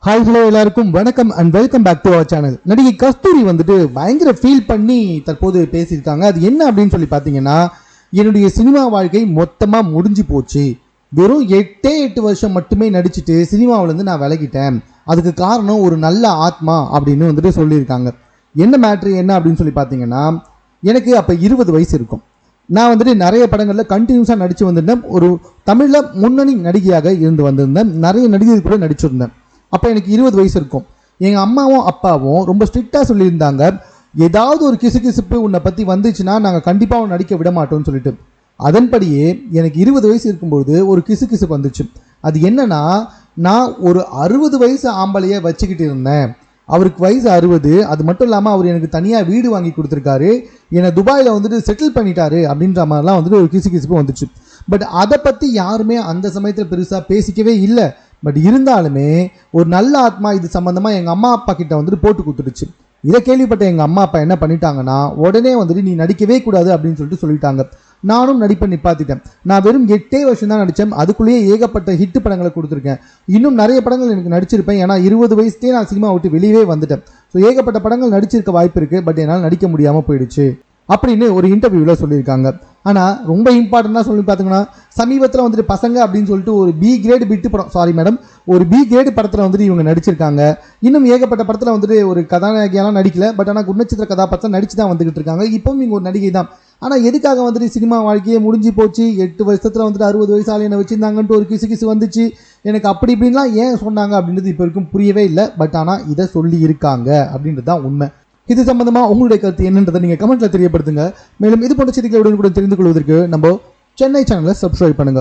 Hi hello எல்லாருக்கும் வணக்கம் and welcome back to our channel. நடிகை கஸ்தூரி வந்துட்டு பயங்கர ஃபீல் பண்ணி தற்போது பேசியிருக்காங்க. அது என்ன அப்படின்னு சொல்லி பார்த்தீங்கன்னா, என்னுடைய சினிமா வாழ்க்கை மொத்தமாக முடிஞ்சு போச்சு. வெறும் 8 வருஷம் மட்டுமே நடிச்சுட்டு சினிமாவிலேருந்து நான் விலகிட்டேன். அதுக்கு காரணம் ஒரு நல்ல ஆத்மா அப்படின்னு வந்துட்டு சொல்லியிருக்காங்க. என்ன மேட்ரு என்ன அப்படின்னு சொல்லி பார்த்தீங்கன்னா, எனக்கு அப்போ 20 வயசு இருக்கும். நான் வந்துட்டு நிறைய படங்களில் கண்டினியூஸாக நடித்து வந்திருந்தேன். ஒரு தமிழில் முன்னணி நடிகையாக இருந்து வந்திருந்தேன். நிறைய நடிகர்கள் கூட நடிச்சிருந்தேன். அப்போ எனக்கு 20 வயசு இருக்கும். எங்கள் அம்மாவும் அப்பாவும் ரொம்ப ஸ்ட்ரிக்டாக சொல்லியிருந்தாங்க, ஏதாவது ஒரு கிசுகிசுப்பு உன்னை பற்றி வந்துச்சுன்னா நாங்கள் கண்டிப்பாக உன்னை நடிக்க விட மாட்டோம்னு சொல்லிட்டு. அதன்படியே எனக்கு 20 வயசு இருக்கும்போது ஒரு கிசுகிசுப்பு வந்துச்சு. அது என்னன்னா, நான் ஒரு 60 வயசு ஆம்பளையை வச்சுக்கிட்டு இருந்தேன். அவருக்கு வயசு 60. அது மட்டும் இல்லாமல் அவர் எனக்கு தனியாக வீடு வாங்கி கொடுத்துருக்காரு, என்னை துபாயில் வந்துட்டு செட்டில் பண்ணிட்டாரு அப்படின்ற மாதிரிலாம் வந்துட்டு ஒரு கிசுகிசுப்பு வந்துச்சு. பட் அதை பற்றி யாருமே அந்த சமயத்தில் பெருசாக பேசிக்கவே இல்லை. பட் இருந்தாலுமே ஒரு நல்ல ஆத்மா இது சம்மந்தமாக எங்கள் அம்மா அப்பா கிட்ட வந்துட்டு போட்டு கொடுத்துருச்சு. இதை கேள்விப்பட்ட எங்கள் அம்மா அப்பா என்ன பண்ணிட்டாங்கன்னா, உடனே வந்துட்டு நீ நடிக்கவே கூடாது அப்படின்னு சொல்லிட்டாங்க. நானும் நடிப்பை நிப்பாத்திட்டேன். நான் வெறும் 8 வருஷம் தான் நடித்தேன். அதுக்குள்ளேயே ஏகப்பட்ட ஹிட் படங்களை கொடுத்துருக்கேன். இன்னும் நிறைய படங்கள் எனக்கு நடிச்சிருப்பேன். ஏன்னா 20 வயசுலேயே நான் சினிமா விட்டு வெளியே வந்துட்டேன். ஸோ ஏகப்பட்ட படங்கள் நடிச்சிருக்க வாய்ப்பு இருக்குது. பட் என்னால் நடிக்க முடியாமல் போயிடுச்சு அப்படின்னு ஒரு இன்டர்வியூவில் சொல்லியிருக்காங்க. ஆனால் ரொம்ப இம்பார்ட்டண்டாக சொல்லி பார்த்தீங்கன்னா, சமீபத்தில் வந்துட்டு பசங்க அப்படின்னு சொல்லிட்டு ஒரு பி கிரேடு பிட்டு படம், சாரி மேடம், ஒரு பி கிரேடு படத்தில் வந்துட்டு இவங்க நடிச்சிருக்காங்க. இன்னும் ஏகப்பட்ட படத்தில் வந்துட்டு ஒரு கதாநாயகியெல்லாம் நடிக்கல. பட் ஆனால் குணச்சித்திர கதாபாத்திரம் நடிச்சு தான் வந்துகிட்டு இருக்காங்க. இப்போவும் இவங்க ஒரு நடிகை தான். ஆனால் எதுக்காக வந்துட்டு சினிமா வாழ்க்கையே முடிஞ்சு போச்சு, 8 வருஷத்தில் வந்துட்டு 60 வயசு ஆள் என்ன வச்சுருந்தாங்கன்ட்டு ஒரு கிசு வந்துச்சு, எனக்கு அப்படி இப்படின்லாம் ஏன் சொன்னாங்க அப்படின்றது இப்போ வரைக்கும் புரியவே இல்லை. பட் ஆனால் இதை சொல்லி இருக்காங்க அப்படின்றது தான் உண்மை. இது சம்பந்தமா உங்களுடைய கருத்து என்னன்றதை நீங்க கமெண்ட்ல தெரியப்படுத்துங்க. மேலும் இது போன்ற செய்திகளை உடனுக்குடன் தெரிந்து கொள்வதற்கு நம்ம சென்னை சேனலை சப்ஸ்கிரைப் பண்ணுங்க.